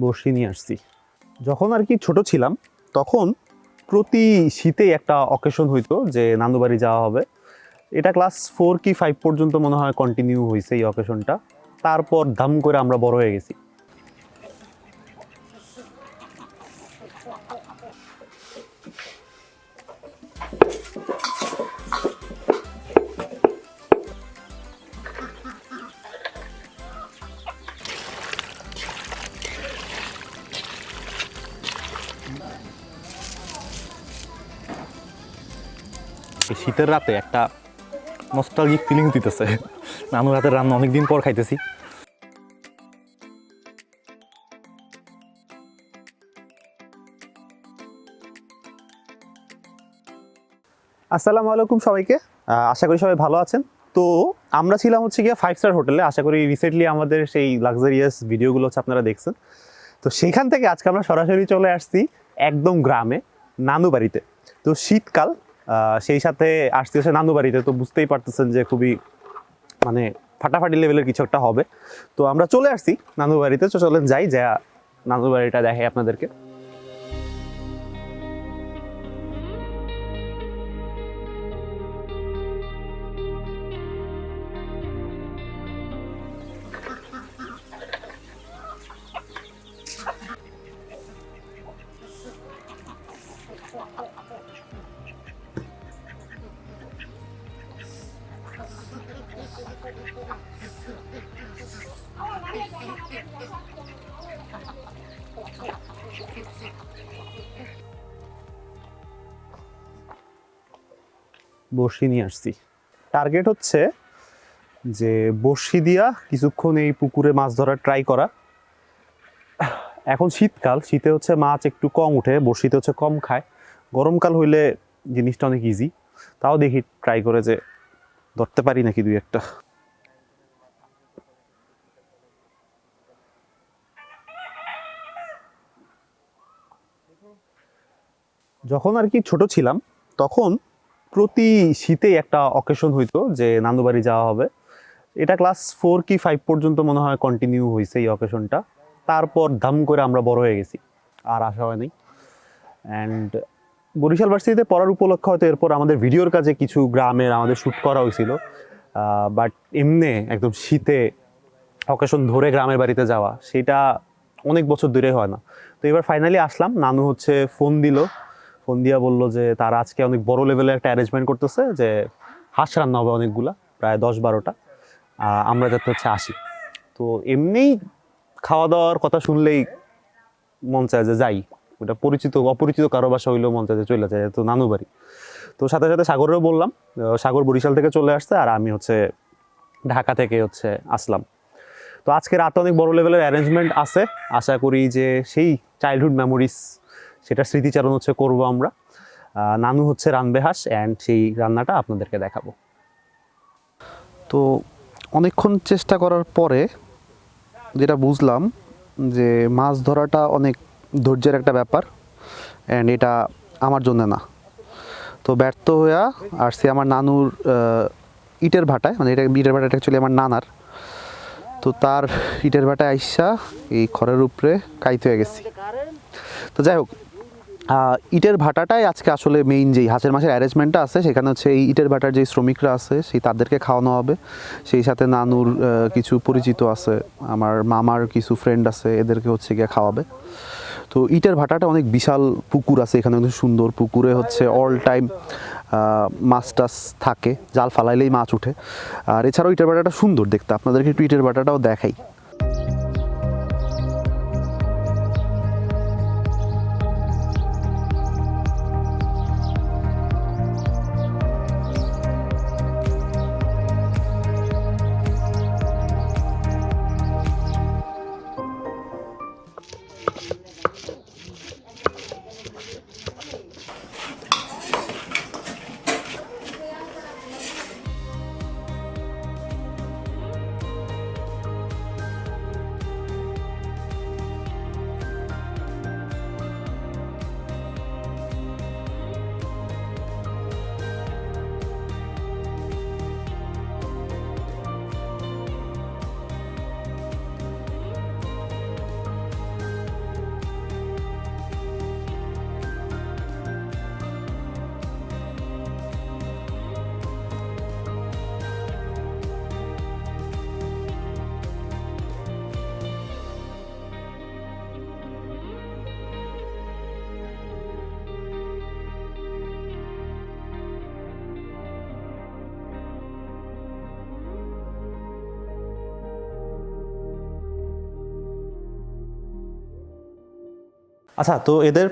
বড়শি নিয়ে আসছি। যখন আর কি ছোট ছিলাম তখন প্রতি শীতেই একটা অকেশন হইতো যে নানু বাড়ি যাওয়া হবে। এটা ক্লাস 4 কি 5 পর্যন্ত মনে হয় কন্টিনিউ হয়েছে এই অকেশনটা। তারপর ধাম করে আমরা বড় হয়ে গেছি। এই শীতের রাতে একটা নস্টালজিক ফিলিংস দিতেছে। নানুর হাতের রান্না অনেকদিন পর খাইতেছি। আসসালামু আলাইকুম সবাইকে, আশা করি সবাই ভালো আছেন। তো আমরা ছিলাম হচ্ছে গিয়ে 5 স্টার হোটেলে। আশা করি রিসেন্টলি আমাদের সেই লাক্সারিয়াস ভিডিওগুলো হচ্ছে আপনারা দেখছেন। তো সেখান থেকে আজকে আমরা সরাসরি চলে আসছি একদম গ্রামে, নানু বাড়িতে। তো শীতকাল, সেই সাথে আসতে হচ্ছে নানু বাড়িতে। তো বুঝতেই পারতেছেন যে খুবই মানে ফাটাফাটি লেভেলের কিছু একটা হবে। তো আমরা চলে আসছি নানু বাড়িতে। তো চলেন যাই, যা নানু বাড়িটা দেখে আপনাদেরকে। বড়শি নিয়ে আসছি। টার্গেট হচ্ছে যে বড়শি দিয়া কিছুক্ষণ এই পুকুরে মাছ ধরার ট্রাই করা। এখন শীতকাল, শীতে হচ্ছে মাছ একটু কম উঠে, বড়শিতে হচ্ছে কম খায়। গরমকাল হইলে জিনিসটা অনেক ইজি। তাও দেখি ট্রাই করে যে ধরতে পারি নাকি দুই একটা। যখন আর কি ছোট ছিলাম তখন প্রতি শীতেই একটা অকেশন হইতো যে নানু বাড়ি যাওয়া হবে। এটা ক্লাস 4 কি 5 পর্যন্ত মনে হয় কন্টিনিউ হয়েছে এই অকেশনটা। তারপর ধাম করে আমরা বড় হয়ে গেছি, আর আসা হয় নাই। অ্যান্ড বরিশাল ভার্সিটিতে পড়ার উপলক্ষে হয়তো এরপর আমাদের ভিডিওর কাজে কিছু গ্রামের আমাদের শ্যুট করা হয়েছিল। বাট এমনি একদম শীতে অকেশন ধরে গ্রামের বাড়িতে যাওয়া, সেটা অনেক বছর ধরে হয় না। তো এবার ফাইনালি আসলাম। নানু হচ্ছে ফোন দিয়া বলল যে তারা আজকে অনেক বড় লেভেলের একটা অ্যারেঞ্জমেন্ট করতেছে, যে হাঁস রান্না হবে অনেকগুলা, প্রায় 10-12টা। আমরা যাতে হচ্ছে আসি। তো এমনিই খাওয়া দাওয়ার কথা শুনলেই মন চায় যে যাই। ওটা পরিচিত অপরিচিত কারো বাসা হইলেও মন চায় যে চলে যায়, তো নানু বাড়ি। তো সাথে সাথে সাগরেরও বললাম, সাগর বরিশাল থেকে চলে আসছে, আর আমি হচ্ছে ঢাকা থেকে হচ্ছে আসলাম। তো আজকে রাতে অনেক বড় লেভেলের অ্যারেঞ্জমেন্ট আছে। আশা করি যে সেই চাইল্ডহুড মেমোরিজ, সেটা স্মৃতিচারণ হচ্ছে করবো আমরা। নানু হচ্ছে রানবে হাঁস, অ্যান্ড সেই রান্নাটা আপনাদেরকে দেখাবো। তো অনেকক্ষণ চেষ্টা করার পরে যেটা বুঝলাম যে মাছ ধরাটা অনেক ধৈর্যের একটা ব্যাপার, অ্যান্ড এটা আমার জন্য না। তো ব্যর্থ হইয়া আসছি আমার নানুর ইটের ভাটায়। মানে এটা ইটের ভাটাটা অ্যাকচুয়ালি আমার নানার। তো তার ইটের ভাটায় আইসা এই খড়ের উপরে কাইতে হয়ে গেছি। তো যাই হোক, ইটের ভাটাটাই আজকে আসলে মেইন যেই হাঁসের মাছের অ্যারেঞ্জমেন্টটা আছে, সেখানে হচ্ছে এই ইটের ভাটার যে শ্রমিকরা আছে সেই তাদেরকে খাওয়ানো হবে। সেই সাথে নানুর কিছু পরিচিত আছে, আমার মামার কিছু ফ্রেন্ড আছে, এদেরকে হচ্ছে গিয়ে খাওয়াবে। তো ইটের ভাটাটা অনেক বিশাল পুকুর আছে এখানে, অনেক সুন্দর। পুকুরে হচ্ছে অল টাইম মাছ টাছ থাকে, জাল ফালাইলেই মাছ উঠে। আর এছাড়াও ইটের ভাটাটা সুন্দর দেখতে, আপনাদেরকে একটু ইটের ভাটাটাও দেখাই। আচ্ছা, তো এদের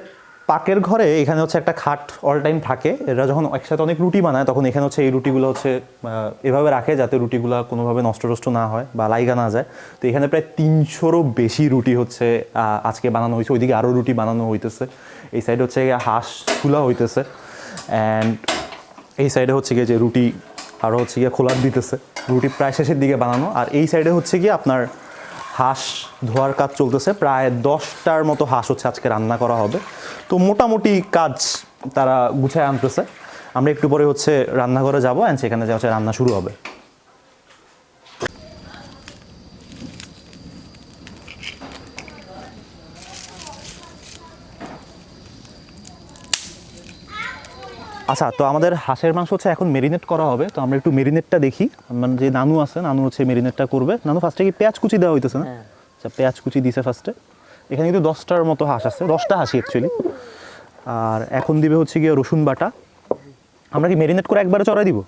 পাকের ঘরে এখানে হচ্ছে একটা খাট অল টাইম থাকে। এরা যখন একসাথে অনেক রুটি বানায় তখন এখানে হচ্ছে এই রুটিগুলো হচ্ছে এভাবে রাখে যাতে রুটিগুলো কোনোভাবে নষ্ট টষ্ট না হয় বা লাইগা না যায়। তো এখানে প্রায় 300রও বেশি রুটি হচ্ছে আজকে বানানো হয়েছে। ওইদিকে আরও রুটি বানানো হইতেছে। এই সাইডে হচ্ছে হাঁস খোলা হইতেছে, অ্যান্ড এই সাইডে হচ্ছে গিয়ে যে রুটি আরও হচ্ছে গিয়ে খোলার দিতেছে। রুটি প্রায় শেষের দিকে বানানো। আর এই সাইডে হচ্ছে গিয়ে আপনার হাঁস ধোয়ার কাজ চলতেছে। প্রায় 10টার মতো হাঁস হচ্ছে আজকে রান্না করা হবে। তো মোটামুটি কাজ তারা গুছায় আনতেছে। আমরা একটু পরে হচ্ছে রান্নাঘরে যাবো, অ্যান্ড সেখানে যে হচ্ছে রান্না শুরু হবে। আচ্ছা, তো আমাদের হাঁসের মাংস হচ্ছে এখন মেরিনেট করা হবে। তো আমরা একটু মেরিনেটটা দেখি। মানে যে নানু আছে, নানু হচ্ছে মেরিনেটটা করবে। নানু ফার্স্টে কি পেঁয়াজ কুচি দেওয়া হইতেছে না? আচ্ছা, পেঁয়াজ কুচি দিছে ফার্স্টে। এখানে কিন্তু 10টার মতো হাঁস আছে, 10টা হাঁসি অ্যাকচুয়ালি। আর এখন দিবে হচ্ছে গিয়ে রসুন বাটা। আমরা কি মেরিনেট করে একবারে চড়াই দিব?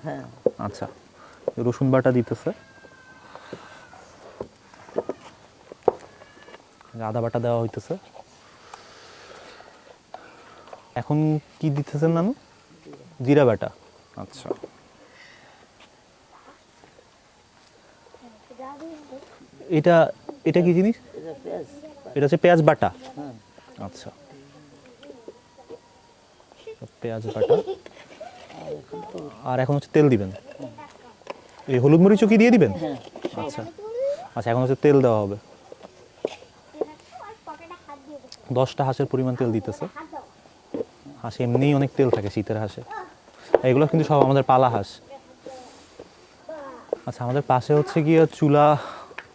আচ্ছা, রসুন বাটা দিতেছে, আদা বাটা দেওয়া হইতেছে। এখন কি দিতেছেন নানু? জিরা বাটা। আচ্ছা, এটা এটা কি জিনিস? এটা হচ্ছে পেঁয়াজ বাটা। আচ্ছা, পেঁয়াজ বাটা। আর এখন হচ্ছে তেল দিবেন। এই হলুদ মরিচও কি দিয়ে দিবেন? আচ্ছা আচ্ছা, এখন হচ্ছে তেল দেওয়া হবে। 10টা হাঁসের পরিমাণ তেল দিতেছে। হাঁসে এমনিই অনেক তেল থাকে শীতের হাঁসে। এগুলো কিন্তু সব আমাদের পালা হাঁস। আচ্ছা, আমাদের পাশে হচ্ছে গিয়ে চুলা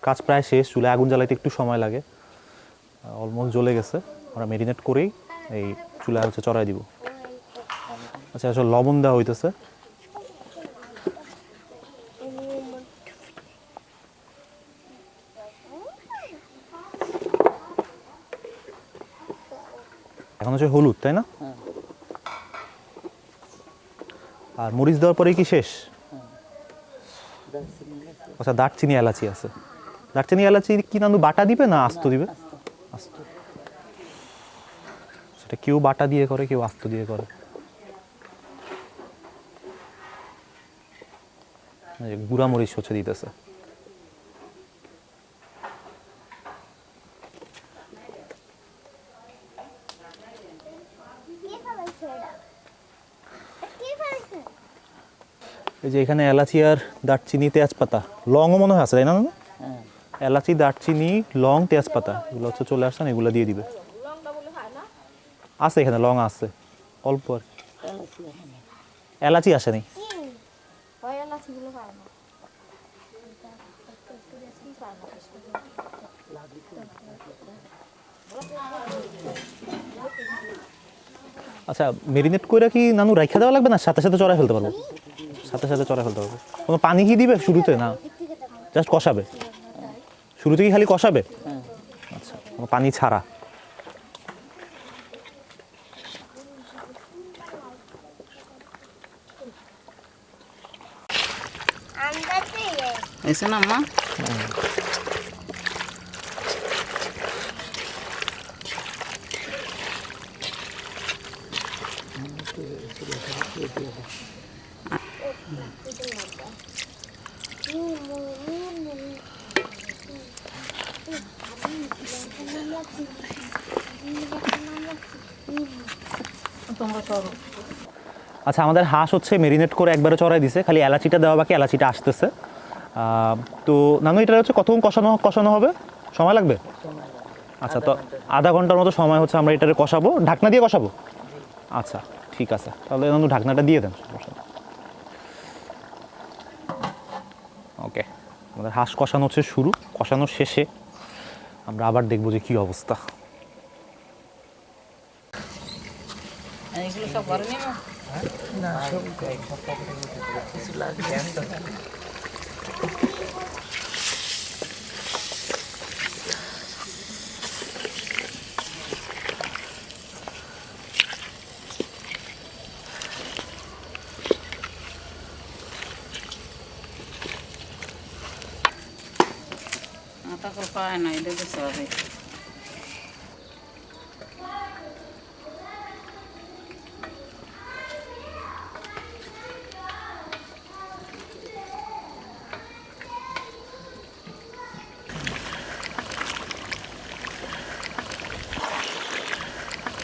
কাজ প্রায় শেষ। চুলায় আগুন জ্বালাইতে একটু সময় লাগে, অলমোস্ট জ্বলে গেছে। আমরা মেরিনেট করেই এই চুলায় হচ্ছে চড়াই দিব। আচ্ছা, আসলে লবণ দেওয়া হইতেছে। এখন হচ্ছে হলুদ, তাই না? আর মরিচ দেওয়ার পরে কি শেষ? আচ্ছা, দারচিনি এলাচি আছে। দারচিনি এলাচি কি নানু বাটা দিবে না আস্ত দিবে? আস্ত। সেটা কেউ বাটা দিয়ে করে, কেউ আস্ত দিয়ে করে। গুঁড়া মরিচ হচ্ছে দিতেছে। এই যে এখানে এলাচি আর দারচিনি তেজপাতা, লংও মনে হয় আছে, তাই না? এলাচি, দারচিনি, লং, তেজপাতা এগুলো হচ্ছে চলে আসছেন, এগুলো দিয়ে দিবে। আছে এখানে লং আছে অল্প আর কি। এলাচি আসেনি। আচ্ছা, মেরিনেট করে কি নানু রাইখা দেওয়া লাগবে না সাথে সাথে চড়াই ফেলতে পারবো? সাথে সাথে চড়াই ফেলতে পারবো। কোনো পানি কি দিবে শুরুতে? না, জাস্ট কষাবে। শুরুতে কি খালি কষাবে? আচ্ছা, কোনো পানি ছাড়া। ऐसे ना अम्मा আচ্ছা, আমাদের হাঁস হচ্ছে মেরিনেট করে একবারে চড়াই দিছে, খালি এলাচিটা দেওয়া বাকি, এলাচিটা আসতেছে। তো নানু এটা হচ্ছে কতক্ষণ কষানো কষানো হবে? সময় লাগবে? আচ্ছা, তো আধা ঘন্টার মতো সময় হচ্ছে আমরা এটারে কষাবো। ঢাকনা দিয়ে কষাবো? আচ্ছা, ঠিক আছে, তাহলে নানু ঢাকনাটা দিয়ে দেন। ওকে, আমাদের হাঁস কষানো হচ্ছে শুরু। কষানোর শেষে আমরা আবার দেখবো যে কী অবস্থা। এগুলো সব ঘরে নিয়ে পায় না, এটা তো সবাই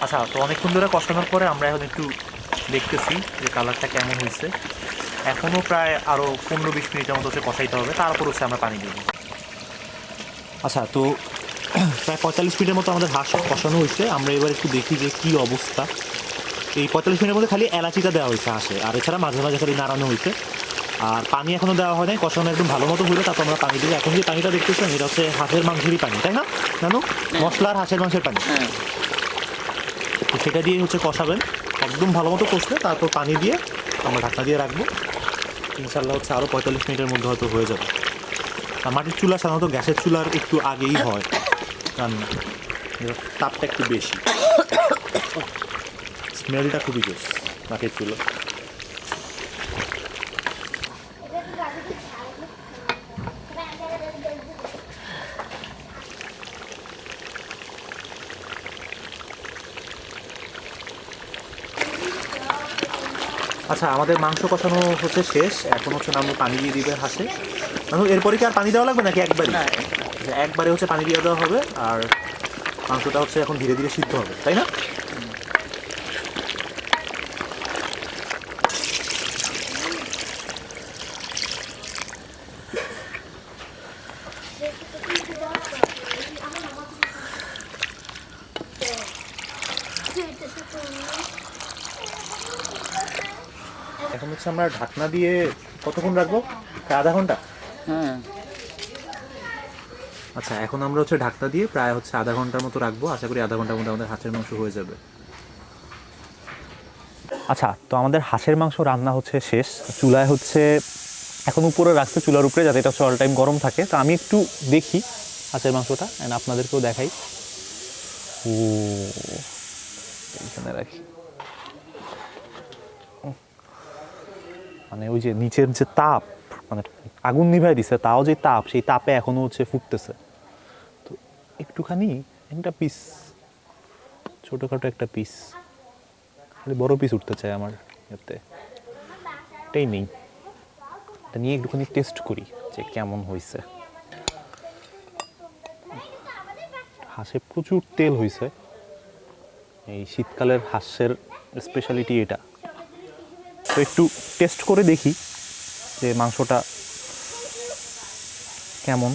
আচ্ছা, তো অনেকক্ষণ ধরে কষানোর পরে আমরা এখন একটু দেখতেছি যে কালারটা কেমন হয়েছে। এখনও প্রায় আরও 15-20 মিনিটের মতো হচ্ছে কষাইতে হবে, তারপর হচ্ছে আমরা পানি দেবো। আচ্ছা, তো প্রায় 45 মিনিটের মতো আমাদের হাঁস কষানো হয়েছে। আমরা এবার একটু দেখি যে কী অবস্থা। এই 45 মিনিটের মধ্যে খালি এলাচিটা দেওয়া হয়েছে হাঁসে, আর এছাড়া মাঝে মাঝে খালি নাড়ানো হয়েছে। আর পানি এখনও দেওয়া হয় নাই, কষানো একদম ভালো মতো হলে তারপর আমরা পানি দিই। এখন যে পানিটা দেখতেছেন এটা হচ্ছে হাঁসের মাংসেরই পানি, তাই না নানু? মশলা আর হাঁসের মাংসের পানি, তো সেটা দিয়ে হচ্ছে কষাবেন। একদম ভালো মতো কষলে তারপর পানি দিয়ে আমরা ঢাকনা দিয়ে রাখবো। ইনশাল্লাহ হচ্ছে আরও 45 মিনিটের মধ্যে হয়তো হয়ে যাবে। আর মাটির চুলা সাধারণত গ্যাসের চুলার একটু আগেই হয় রান্না, তাপটা একটু বেশি, স্মেলটা খুবই জোস মাটির চুলা। আচ্ছা, আমাদের মাংস কষানো হচ্ছে শেষ। এখন হচ্ছে নামু পানি দিয়ে দিবে হাঁসে। নামু এরপরে কি আর পানি দেওয়া লাগবে নাকি একবারই? একবারে হচ্ছে পানি দিয়ে দেওয়া হবে, আর মাংসটা হচ্ছে এখন ধীরে ধীরে সিদ্ধ হবে, তাই না? এখন হচ্ছে আমরা ঢাকনা দিয়ে কতক্ষণ রাখবো? প্রায় আধা ঘন্টা। হ্যাঁ, আচ্ছা, এখন আমরা হচ্ছে ঢাকনা দিয়ে প্রায় হচ্ছে আধা ঘন্টার মতো রাখবো। আশা করি আধা ঘন্টার মধ্যে আমাদের হাঁসের মাংস হয়ে যাবে। আচ্ছা, তো আমাদের হাঁসের মাংস রান্না হচ্ছে শেষ। চুলায় হচ্ছে এখন উপরে রাখছে, চুলার উপরে, যাতে এটা হচ্ছে অল টাইম গরম থাকে। তো আমি একটু দেখি হাঁসের মাংসটা, অ্যান্ড আপনাদেরকেও দেখাই। ও, এখানে রাখি। মানে ওই যে নিচের যে তাপ, মানে আগুন নিভাই দিছে, তাও যে তাপ, সেই তাপে এখনো হচ্ছে ফুটতেছে। তো একটুখানি একটা পিস, ছোটোখাটো একটা পিস, খালি বড় পিস উঠতে চাই আমার এতে, এটাই নেই। এটা নিয়ে একটুখানি টেস্ট করি যে কেমন হয়েছে। হাঁসে প্রচুর তেল হয়েছে, এই শীতকালের হাঁসের স্পেশালিটি এটা। তো একটু টেস্ট করে দেখি যে মাংসটা কেমন।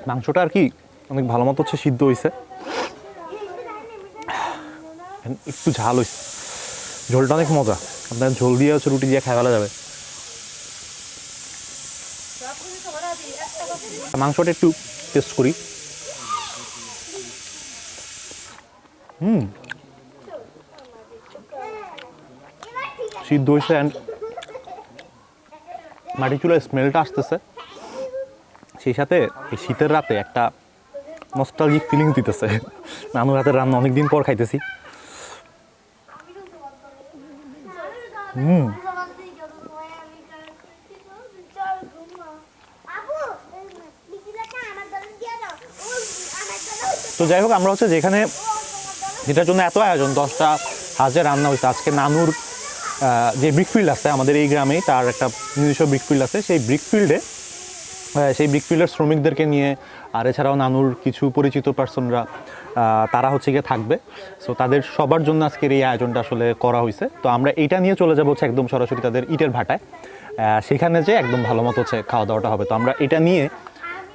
মাংসটা আর কি অনেক ভালো মতো হচ্ছে সিদ্ধ হয়েছে, একটু ঝাল হয়েছে, ঝোলটা অনেক মজা। আপনার ঝোল দিয়ে হচ্ছে রুটি দিয়ে খাওয়া যাবে। মাংসটা একটু টেস্ট করি। সিদ্ধ হয়েছে, অ্যান্ড মাটি চুলার স্মেলটা আসতেছে, সেই সাথে এই শীতের রাতে একটা নস্টালজিক ফিলিংস দিতেছে। নানুর হাতের রান্না অনেকদিন পর খাইতেছি। তো যাই হোক, আমরা হচ্ছে যেখানে, যেটার জন্য এত আয়োজন, 10টা হাঁসের রান্না হয়েছে আজকে। নানুর যে ব্রিকফিল্ড আছে আমাদের এই গ্রামেই, তার একটা নিজস্ব ব্রিকফিল্ড আছে। সেই ব্রিকফিল্ডের শ্রমিকদেরকে নিয়ে, আর এছাড়াও নানুর কিছু পরিচিত পার্সনরা, তারা হচ্ছে গিয়ে থাকবে। সো তাদের সবার জন্য আজকের এই আয়োজনটা আসলে করা হয়েছে। তো আমরা এইটা নিয়ে চলে যাবো হচ্ছে একদম সরাসরি তাদের ইটের ভাটায়, সেখানে যে একদম ভালো মতো হচ্ছে খাওয়া দাওয়াটা হবে। তো আমরা এটা নিয়ে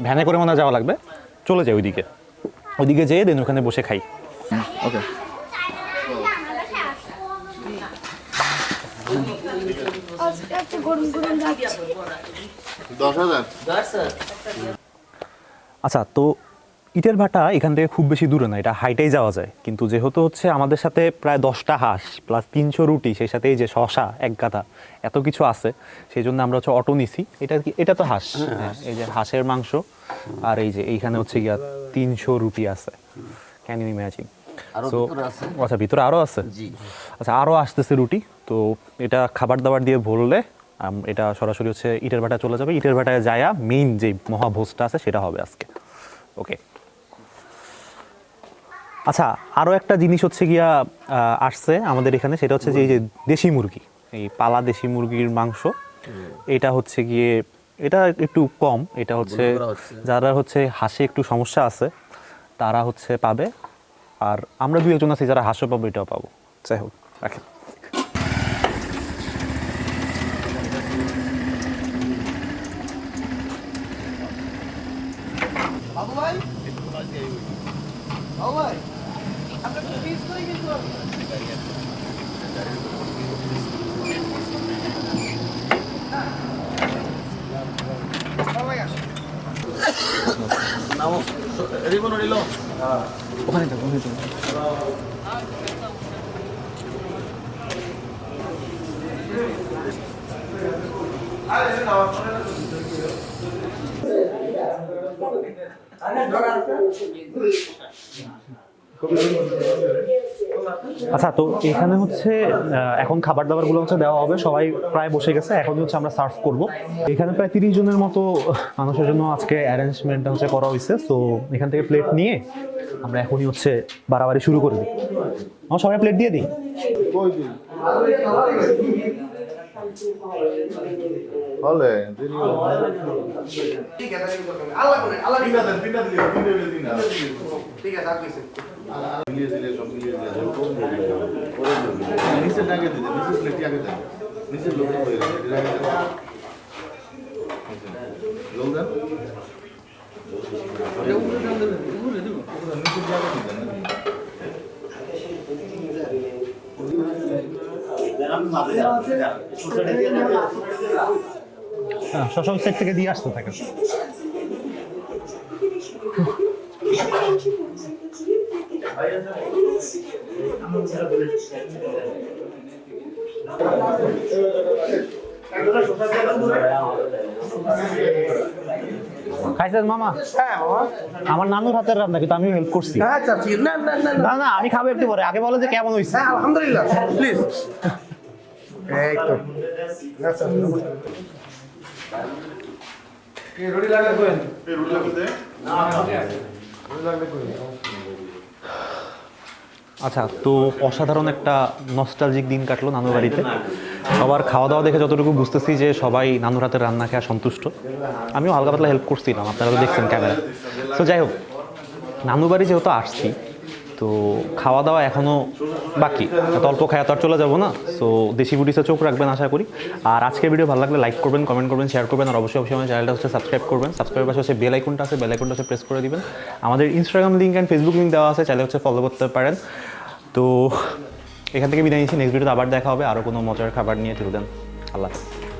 ভ্যানে করে মনে যাওয়া লাগবে, চলে যাই ওইদিকে যেয়ে দেন ওখানে বসে খাই। ওকে। আচ্ছা, তো ইটের ভাটা এখান থেকে খুব বেশি দূরে না, এটা হাইটেই যাওয়া যায়। কিন্তু যেহেতু হচ্ছে আমাদের সাথে প্রায় 10টা হাঁস প্লাস 300 রুটি, সেই সাথে এই যে শশা এক গাদা, এত কিছু আছে, সেই জন্য আমরা হচ্ছে অটো নিছি। এটা তো হাঁস, হ্যাঁ, এই যে হাঁসের মাংস, আর এই যে এইখানে হচ্ছে গিয়া 300 রুটি আছে। Can you imagine? সো আচ্ছা, ভিতরে আরও আছে। আচ্ছা, আরও আসতেছে রুটি। তো এটা খাবার দাবার দিয়ে ভরলে এটা সরাসরি হচ্ছে ইটের ভাটায় চলে যাবে। ইটের ভাটায় যায়া মেইন যে মহাভোজটা আছে সেটা হবে আজকে। ওকে। আচ্ছা, আরও একটা জিনিস হচ্ছে গিয়া আসছে আমাদের এখানে, সেটা হচ্ছে যে এই যে দেশি মুরগি, এই পালা দেশি মুরগির মাংস, এটা হচ্ছে গিয়ে এটা একটু কম, এটা হচ্ছে যারা হচ্ছে হাঁসে একটু সমস্যা আছে তারা হচ্ছে পাবে, আর আমরা দুই একজন আছি যারা হাঁসও পাবো, এটাও পাবো। যাই হোক, রাখেন। আচ্ছা, তো এখানে হচ্ছে এখন খাবার দাবারগুলো হচ্ছে দেওয়া হবে, সবাই প্রায় বসে গেছে, এখন হচ্ছে আমরা সার্ভ করব। এখানে প্রায় 30 জনের মতো মানুষের জন্য আজকে অ্যারেঞ্জমেন্টটা হচ্ছে করা হয়েছে। তো এখান থেকে প্লেট নিয়ে আমরা এখনই হচ্ছে বাড়াবাড়ি শুরু করে দিই। আমরা সবাই প্লেট দিয়ে দিই। হলে হ্যাঁ, সব সেট থেকে দিয়ে আসতে থাকে। খাইছেন মামা? হ্যাঁ মামা। আমার নানুর হাতের রান্না, কিন্তু আমিও হেল্প করছি। হ্যাঁ চাচি, না না না না, না না, আমি খাবো একটু পরে, আগে বলো যে কেমন হয়েছে। হ্যাঁ আলহামদুলিল্লাহ, প্লিজ। এই তো আচ্ছা, রুটি লাগলে কই? রুটি লাগবে না, রুটি লাগলে কই? আচ্ছা, তো অসাধারণ একটা নস্টালজিক দিন কাটলো নানুর বাড়িতে। সবার খাওয়া দাওয়া দেখে যতটুকু বুঝতেছি যে সবাই নানুর হাতের রান্না খেয়ে সন্তুষ্ট। আমিও হালকা পাতলা হেল্প করছিলাম, আপনারা তো দেখছেন ক্যামেরা। তো যাই হোক, নানু বাড়ি যেহেতু আসছি, তো খাওয়া দাওয়া এখনও বাকি, এত অল্প খাওয়া তো আর চলে যাবো না। সো দেশি ফুডিসে চোখ রাখবেন আশা করি। আর আজকের ভিডিও ভালো লাগলে লাইক করবেন, কমেন্ট করবেন, শেয়ার করবেন, আর অবশ্যই আমার চ্যানেলটা হচ্ছে সাবস্ক্রাইব করবেন। সাবস্ক্রাইবের পাশে হচ্ছে বেল আইকনটা আছে, বেল আইকনটা হচ্ছে প্রেস করে দিবেন। আমাদের Instagram link and Facebook link দেওয়া আছে, চাইলে হচ্ছে ফলো করতে পারেন। তো এখান থেকে বিদায় নিচ্ছি, নেক্সট ভিডিওতে আবার দেখা হবে আরও কোনো মজার খাবার নিয়ে। till then, আল্লাহ হাফেজ।